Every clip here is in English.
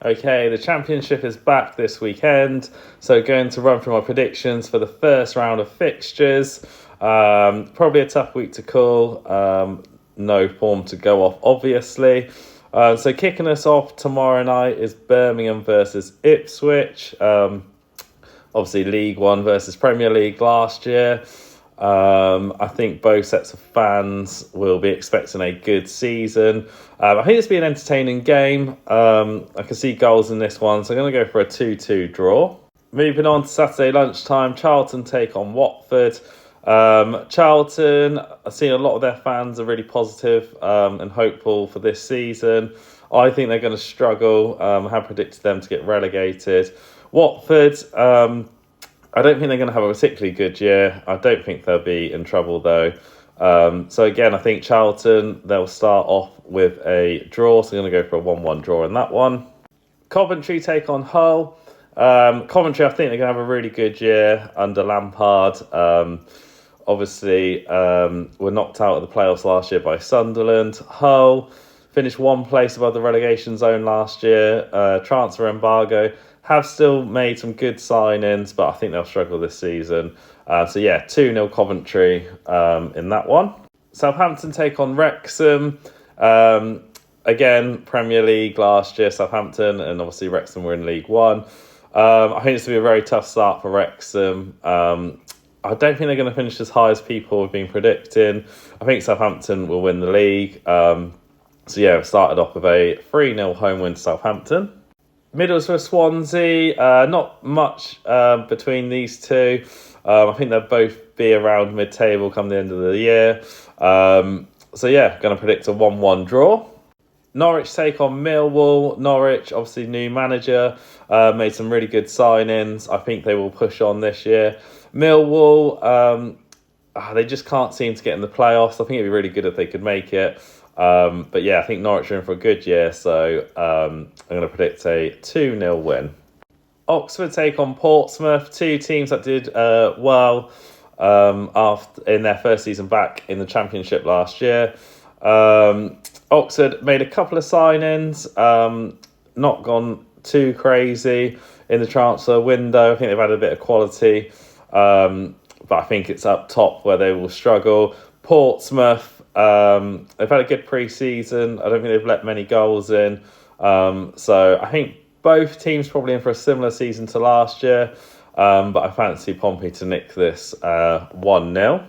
Okay, the championship is back this weekend, so going to run through my predictions for the first round of fixtures. Probably a tough week to call. No form to go off, obviously. So kicking us off tomorrow night is Birmingham versus Ipswich. Obviously, League One versus Premier League last year. I think both sets of fans will be expecting a good season. I think it's been an entertaining game. I can see goals in this one, so I'm going to go for a 2-2 draw. Moving on to Saturday lunchtime, Charlton take on Watford. Charlton, I've seen a lot of their fans are really positive and hopeful for this season. I think they're going to struggle. I have predicted them to get relegated. Watford, I don't think they're going to have a particularly good year. I don't think they'll be in trouble though. So again, I think Charlton, they'll start off with a draw. So I'm going to go for a 1-1 draw in that one. Coventry take on Hull. Coventry, I think they're going to have a really good year under Lampard. Obviously, were knocked out of the playoffs last year by Sunderland. Hull finished one place above the relegation zone last year. Transfer embargo. Have still made some good signings, but I think they'll struggle this season. 2-0 Coventry in that one. Southampton take on Wrexham. Again, Premier League last year, Southampton, and obviously Wrexham were in League One. I think it's going to be a very tough start for Wrexham. I don't think they're going to finish as high as people have been predicting. I think Southampton will win the league. We've started off with a 3-0 home win to Southampton. Middlesbrough Swansea, not much between these two. I think they'll both be around mid-table come the end of the year. Going to predict a 1-1 draw. Norwich take on Millwall. Norwich, obviously new manager, made some really good signings. I think they will push on this year. Millwall, they just can't seem to get in the playoffs. I think it'd be really good if they could make it. I think Norwich are in for a good year, so I'm going to predict a 2-0 win. Oxford take on Portsmouth, two teams that did well in their first season back in the Championship last year. Oxford made a couple of signings, not gone too crazy in the transfer window. I think they've had a bit of quality, but I think it's up top where they will struggle. Portsmouth, they've had a good pre-season. I don't think they've let many goals in. So I think both teams probably in for a similar season to last year. But I fancy Pompey to nick this 1-0.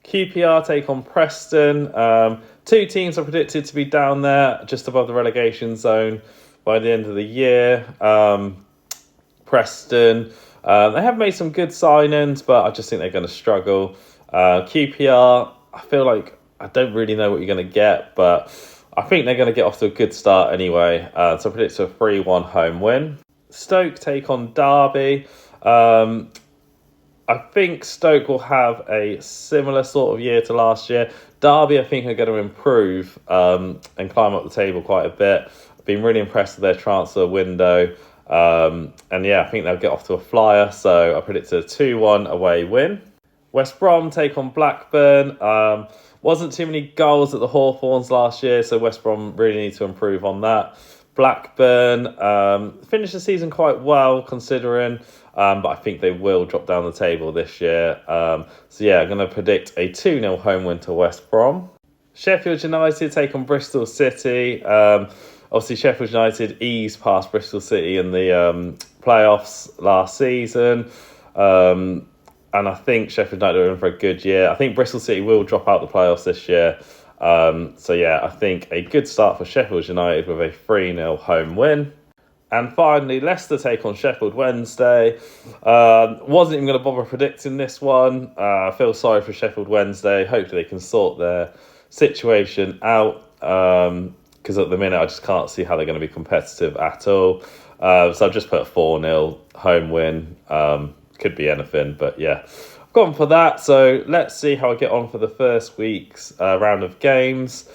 QPR take on Preston. Two teams are predicted to be down there just above the relegation zone by the end of the year. Preston, they have made some good signings, but I just think they're going to struggle. QPR, I feel like I don't really know what you're going to get, but I think they're going to get off to a good start anyway. So I predict a 3-1 home win. Stoke take on Derby. I think Stoke will have a similar sort of year to last year. Derby, I think, are going to improve and climb up the table quite a bit. I've been really impressed with their transfer window. I think they'll get off to a flyer. So I predict a 2-1 away win. West Brom take on Blackburn. Wasn't too many goals at the Hawthorns last year, so West Brom really need to improve on that. Blackburn finished the season quite well considering, but I think they will drop down the table this year. I'm going to predict a 2-0 home win to West Brom. Sheffield United take on Bristol City. Obviously, Sheffield United eased past Bristol City in the playoffs last season. And I think Sheffield United are in for a good year. I think Bristol City will drop out the playoffs this year. I think a good start for Sheffield United with a 3-0 home win. And finally, Leicester take on Sheffield Wednesday. Wasn't even going to bother predicting this one. I feel sorry for Sheffield Wednesday. Hopefully they can sort their situation out. Because at the minute, I just can't see how they're going to be competitive at all. So I've just put a 4-0 home win. Could be anything, but yeah, I've gone for that. So let's see how I get on for the first week's round of games.